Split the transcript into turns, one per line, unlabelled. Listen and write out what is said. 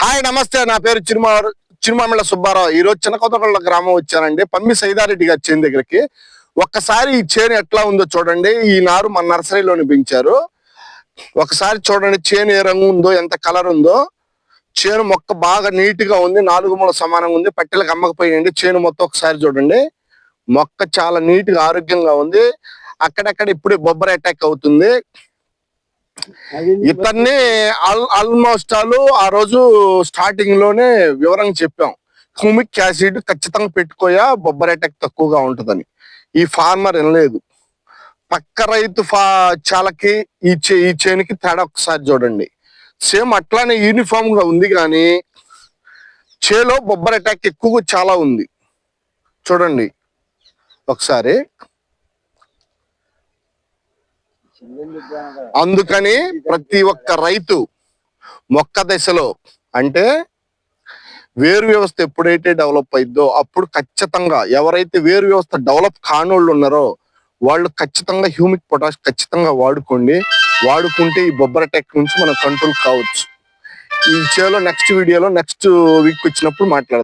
Hi నమస్తే, నా పేరు చిరుమామిళ్ళ సుబ్బారావు. ఈ రోజు చిన్నకొత్తగొల్ల గ్రామం వచ్చానండి, పమ్మి సైదారెడ్డి గారి చేను దగ్గరికి. ఒక్కసారి ఈ చేను ఎట్లా ఉందో చూడండి. ఈ నారు మన నర్సరీలోని పెంచారు. ఒకసారి చూడండి చేను ఏ రంగు ఉందో, ఎంత కలర్ ఉందో. చేను మొక్క బాగా నీట్ గా ఉంది, 4 మూల సమానంగా ఉంది, పట్టెలకు అమ్మకపోయింది. చేను మొత్తం ఒకసారి చూడండి, మొక్క చాలా నీట్ గా ఆరోగ్యంగా ఉంది. అక్కడక్కడ ఇప్పుడే బొబ్బర అటాక్ అవుతుంది. ఇతన్ని ఆల్మోస్ట్ ఆ రోజు స్టార్టింగ్ లోనే వివరంగా చెప్పాం, హ్యూమిక్ యాసిడ్ ఖచ్చితంగా పెట్టుకోయా, బొబ్బర్ అటాక్ తక్కువగా ఉంటుందని. ఈ ఫార్మర్ వినలేదు. పక్క రైతు చాలకి ఈ చేనుకి తేడా ఒకసారి చూడండి. సేమ్ అట్లానే యూనిఫామ్ గా ఉంది, కానీ చేలో బొబ్బర్ అటాక్ ఎక్కువగా చాలా ఉంది. చూడండి ఒకసారి. అందుకని ప్రతి ఒక్క రైతు మొక్క దశలో, అంటే వేరు వ్యవస్థ ఎప్పుడైతే డెవలప్ అయిద్దో అప్పుడు ఖచ్చితంగా, ఎవరైతే వేరు వ్యవస్థ డెవలప్ కానోళ్ళు ఉన్నారో వాళ్ళు ఖచ్చితంగా హ్యూమిక్ పొటాష్ ఖచ్చితంగా వాడుకోండి. వాడుకుంటే ఈ బొబ్బర్ అటాక్ నుంచి మనం కంట్రోల్ కావచ్చు. ఈ చేలో నెక్స్ట్ వీడియోలో నెక్స్ట్ వీక్ వచ్చినప్పుడు మాట్లాడదాం.